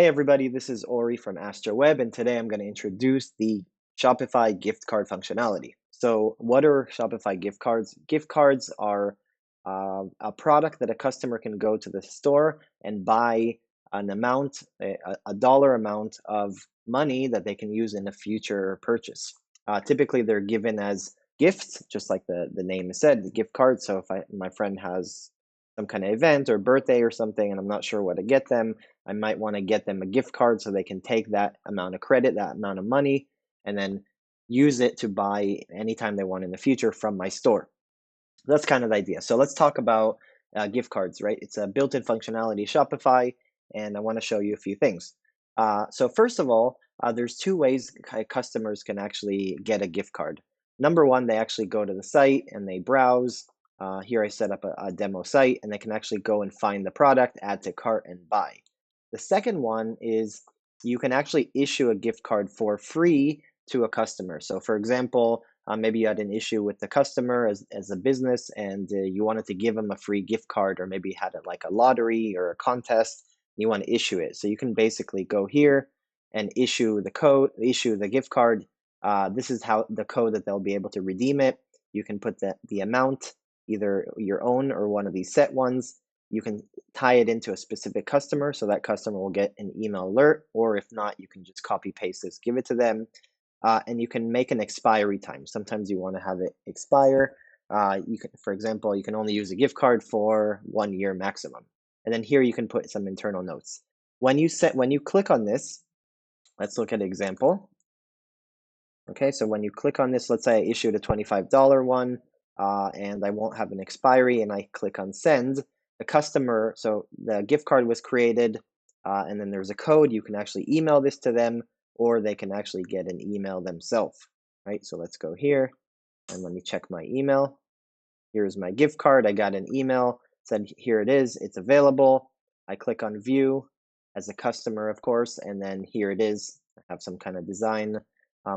Hey everybody, this is Ori from AstroWeb, and today I'm going to introduce the Shopify gift card functionality. So, what are Shopify gift cards? Gift cards are a product that a customer can go to the store and buy an amount, a dollar amount of money that they can use in a future purchase. Typically, they're given as gifts, just like the name said, the gift card. So, if my friend has some kind of event or birthday or something, and I'm not sure what to get them, I might want to get them a gift card so they can take that amount of credit, that amount of money, and then use it to buy anytime they want in the future from my store. That's kind of the idea. So let's talk about gift cards, right? It's a built-in functionality Shopify, and I want to show you a few things. So first of all, there's two ways customers can actually get a gift card. Number one, they actually go to the site and they browse. Here I set up a demo site, and they can actually go and find the product, add to cart, and buy. The second one is you can actually issue a gift card for free to a customer. So for example, maybe you had an issue with the customer as a business, and you wanted to give them a free gift card, or maybe had it like a lottery or a contest. You want to issue it. So you can basically go here and issue the code, issue the gift card. This is how the code that they'll be able to redeem it. You can put the amount, either your own or one of these set ones. You can tie it into a specific customer, so that customer will get an email alert, or if not, you can just copy paste this, give it to them, and you can make an expiry time. Sometimes you want to have it expire. You can, for example, you can only use a gift card for 1 year maximum. And then here you can put some internal notes. When you click on this, let's look at an example. Okay, so when you click on this, let's say I issued a $25 one, and I won't have an expiry, and I click on send. The customer, so the gift card was created, and then there's a code. You can actually email this to them, or they can actually get an email themselves, right? So let's go here, and let me check my email. Here's my gift card. I got an email, said here it is, it's available. I click on view as a customer, of course, and then here it is. I have some kind of design,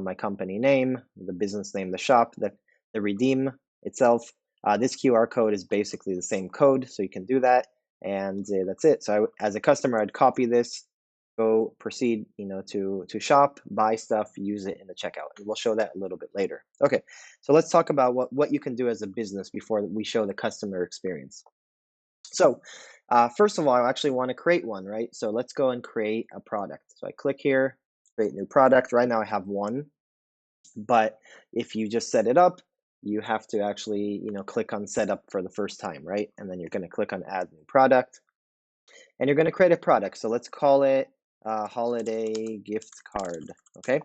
my company name, the business name, the shop, the redeem itself. This QR code is basically the same code, so you can do that, and that's it. So as a customer, I'd copy this, go proceed, to shop, buy stuff, use it in the checkout, and we'll show that a little bit later. Okay, so let's talk about what you can do as a business before we show the customer experience. So first of all, I actually want to create one, right? So let's go and create a product. So I click here, create new product. Right now I have one, but if you just set it up, you have to actually, click on setup for the first time, right? And then you're going to click on add new product, and you're going to create a product. So let's call it holiday gift card, okay?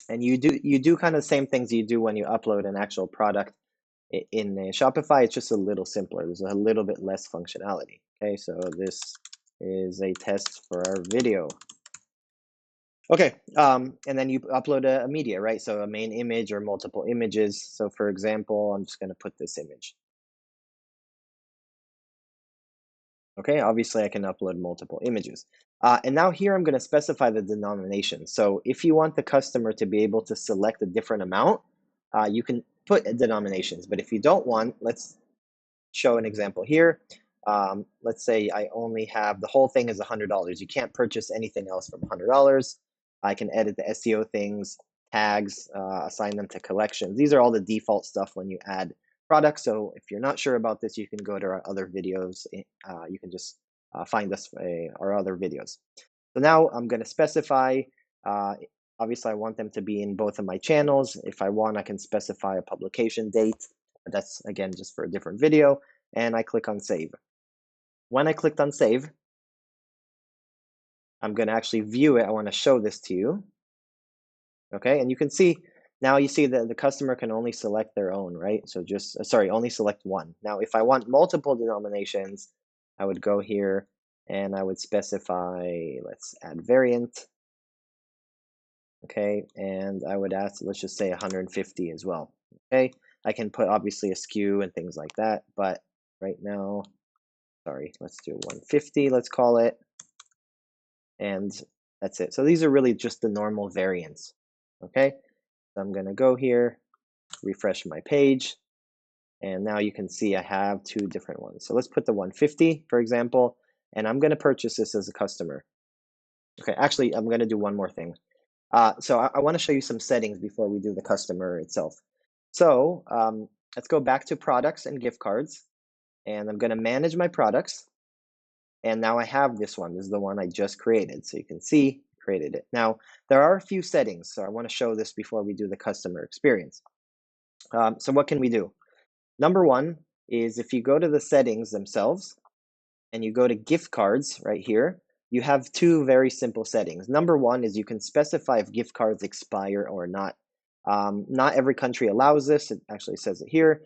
And you do kind of the same things you do when you upload an actual product in Shopify. It's just a little simpler. There's a little bit less functionality. Okay, so this is a test for our video. Okay, and then you upload a media, right? So a main image or multiple images. So for example, I'm just going to put this image. Okay, obviously I can upload multiple images. And now here I'm going to specify the denomination. So if you want the customer to be able to select a different amount, you can put denominations. But if you don't want, let's show an example here. Let's say I only have, the whole thing is $100. You can't purchase anything else from $100. I can edit the SEO things, tags, assign them to collections. These are all the default stuff when you add products. So if you're not sure about this, you can go to our other videos. You can just find us our other videos. So now I'm going to specify, obviously I want them to be in both of my channels. If I want, I can specify a publication date. That's again just for a different video. And I click on save. When I clicked on save, I'm going to actually view it. I want to show this to you. Okay, and you can see, now you see that the customer can only select their own, right? So just, sorry, only select one. Now, if I want multiple denominations, I would go here and I would specify, let's add variant. Okay, and I would ask, let's just say 150 as well. Okay, I can put obviously a SKU and things like that, but right now, sorry, let's do 150, let's call it, and that's it. So these are really just the normal variants. Okay, so I'm going to go here, refresh my page, and now you can see I have two different ones. So let's put the 150, for example, and I'm going to purchase this as a customer. Okay, actually, I'm going to do one more thing. So I want to show you some settings before we do the customer itself. So let's go back to products and gift cards, and I'm going to manage my products. And now I have this one. This is the one I just created. So you can see, created it. Now, there are a few settings. So I want to show this before we do the customer experience. So what can we do? Number one is if you go to the settings themselves and you go to gift cards right here, you have two very simple settings. Number one is you can specify if gift cards expire or not. Not every country allows this. It actually says it here.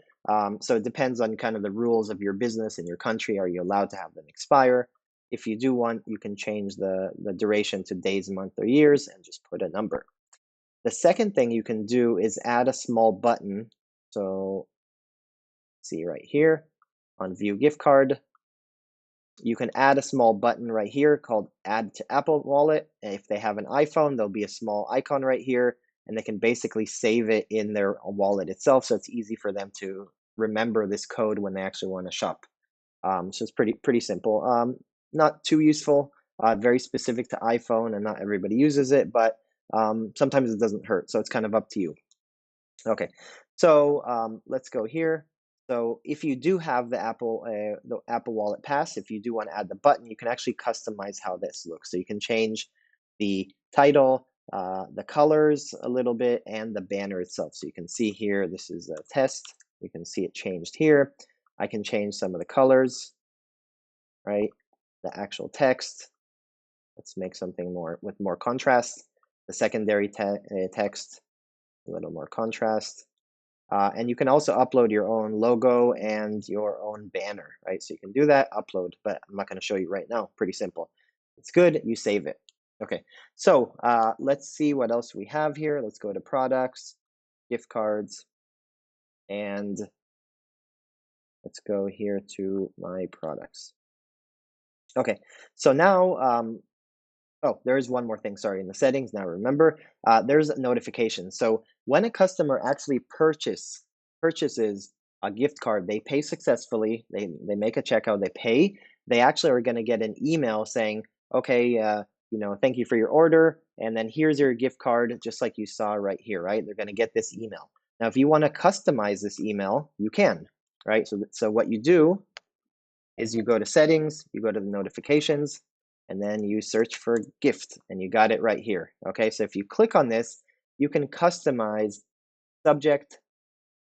So it depends on kind of the rules of your business in your country. Are you allowed to have them expire? If you do want, you can change the duration to days, month, or years and just put a number. The second thing you can do is add a small button. So see right here on view gift card, you can add a small button right here called add to Apple Wallet. And if they have an iPhone, there'll be a small icon right here and they can basically save it in their wallet itself. So it's easy for them to remember this code when they actually want to shop. So it's pretty simple. Not too useful, very specific to iPhone and not everybody uses it, but sometimes it doesn't hurt. So it's kind of up to you. Okay, so let's go here. So if you do have the Apple Wallet Pass, if you do want to add the button, you can actually customize how this looks. So you can change the title, the colors a little bit, and the banner itself. So you can see here, this is a test. You can see it changed here. I can change some of the colors, right? The actual text. Let's make something more with more contrast. The secondary text, a little more contrast. And you can also upload your own logo and your own banner, right? So you can do that, upload, but I'm not going to show you right now. Pretty simple. It's good. You save it. Okay, so let's see what else we have here. Let's go to products, gift cards, and let's go here to my products. Okay, so now oh, there is one more thing, sorry, in the settings, now remember, there's notifications. So when a customer actually purchases a gift card, they pay successfully, they make a checkout, they pay, they actually are gonna get an email saying, okay, thank you for your order, and then here's your gift card, just like you saw right here, right? They're gonna get this email. Now, if you wanna customize this email, you can, right? So what you do is you go to settings, you go to the notifications, and then you search for gift, and you got it right here. Okay, so if you click on this, you can customize subject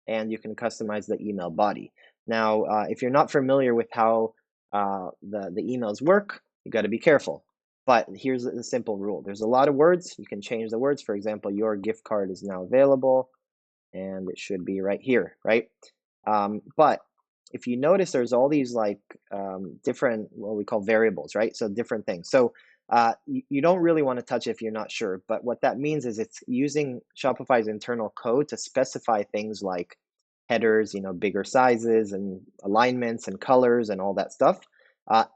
and you can customize the email body. Now, if you're not familiar with how the emails work, you got to be careful. But here's the simple rule. There's a lot of words. You can change the words. For example, your gift card is now available, and it should be right here, right? But if you notice, there's all these like different, what we call variables, right? So different things. So you don't really want to touch it if you're not sure. But what that means is it's using Shopify's internal code to specify things like headers, bigger sizes and alignments and colors and all that stuff.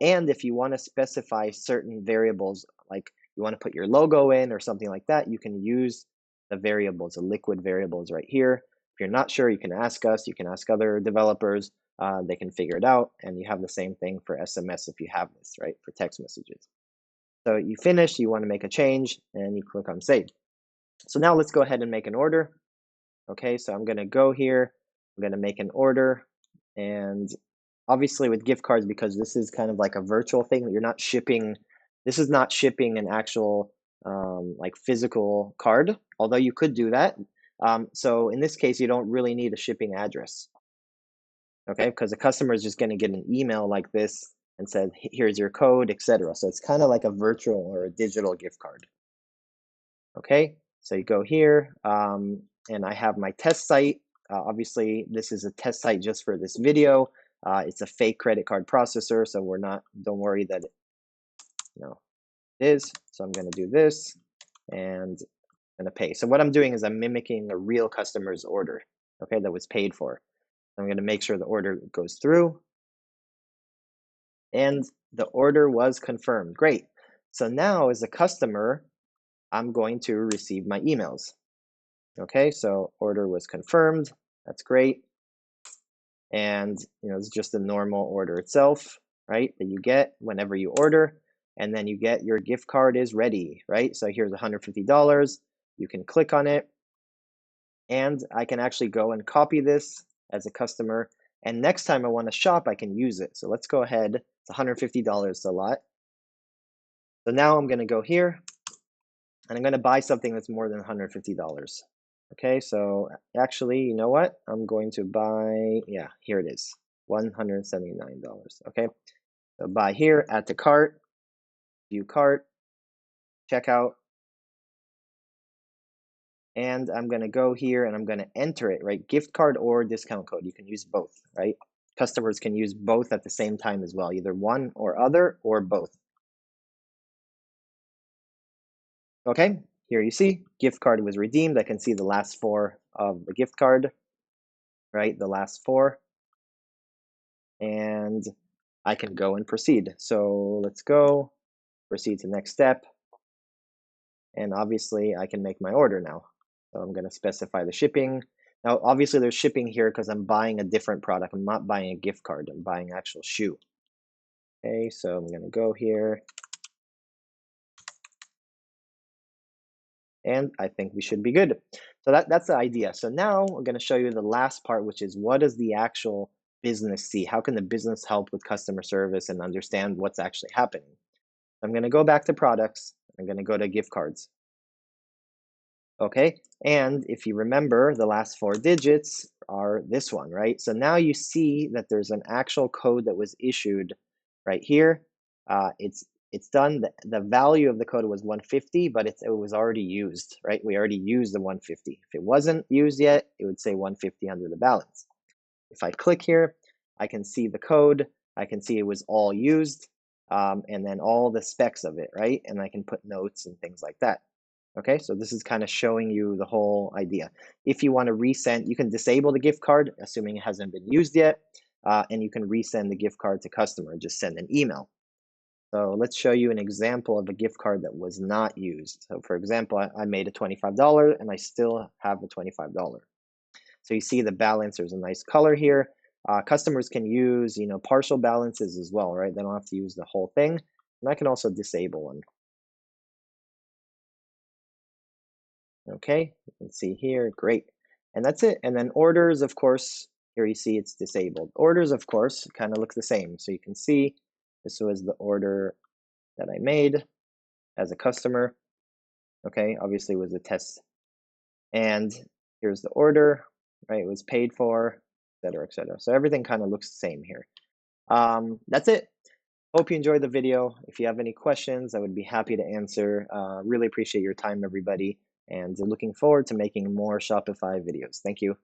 And if you want to specify certain variables, like you want to put your logo in or something like that, you can use the variables, the liquid variables right here. If you're not sure, you can ask us, you can ask other developers, they can figure it out. And you have the same thing for SMS if you have this, right, for text messages. So you finish, you want to make a change, and you click on save. So now let's go ahead and make an order. Okay, so I'm going to go here, I'm going to make an order, and obviously with gift cards, because this is kind of like a virtual thing, you're not shipping, this is not shipping an actual like physical card, although you could do that. So in this case, you don't really need a shipping address, okay? Because the customer is just going to get an email like this and said, here's your code, etc. So it's kind of like a virtual or a digital gift card, okay? So you go here, and I have my test site. Obviously, this is a test site just for this video. It's a fake credit card processor, so don't worry that it is. So I'm going to do this, and I'm going to pay. So what I'm doing is I'm mimicking a real customer's order, okay, that was paid for. I'm going to make sure the order goes through, and the order was confirmed. Great. So now as a customer, I'm going to receive my emails. Okay, so order was confirmed. That's great. And it's just the normal order itself, right, that you get whenever you order. and then you get your gift card is ready, right? So here's $150. You can click on it, and I can actually go and copy this as a customer. And next time I want to shop, I can use it. So let's go ahead. It's $150 a lot. So now I'm going to go here and I'm going to buy something that's more than $150. Okay, so actually, you know what? I'm going to buy, yeah, here it is, $179. Okay, so buy here, add to cart, view cart, checkout, and I'm going to go here and I'm going to enter it, right? Gift card or discount code. You can use both, right? Customers can use both at the same time as well, either one or other or both. Okay, here you see gift card was redeemed. I can see the last four of the gift card, right? The last four. And I can go and proceed. So let's go, proceed to next step. And obviously I can make my order now. So I'm going to specify the shipping. Now, obviously there's shipping here because I'm buying a different product. I'm not buying a gift card. I'm buying actual shoe. Okay, so I'm going to go here. And I think we should be good. So that's the idea. So now I'm going to show you the last part, which is what does the actual business see? How can the business help with customer service and understand what's actually happening? I'm going to go back to products. I'm going to go to gift cards. Okay, and if you remember, the last four digits are this one, right? So now you see that there's an actual code that was issued right here. It's done. The value of the code was 150, but it was already used, right? We already used the 150. If it wasn't used yet, it would say 150 under the balance. If I click here, I can see the code. I can see it was all used, and then all the specs of it, right? And I can put notes and things like that. Okay, so this is kind of showing you the whole idea. If you want to resend, you can disable the gift card, assuming it hasn't been used yet, and you can resend the gift card to customer, just send an email. So let's show you an example of a gift card that was not used. So for example, I made a $25 and I still have the $25. So you see the balance, there's a nice color here. Customers can use, partial balances as well, right? They don't have to use the whole thing. And I can also disable one. Okay, you can see here, great. And that's it. And then orders, of course, here you see it's disabled. Orders, of course, kind of look the same. So you can see this was the order that I made as a customer. Okay, obviously it was a test. And here's the order, right? It was paid for, et cetera, et cetera. So everything kind of looks the same here. That's it. Hope you enjoyed the video. If you have any questions, I would be happy to answer. Really appreciate your time, everybody, and looking forward to making more Shopify videos. Thank you.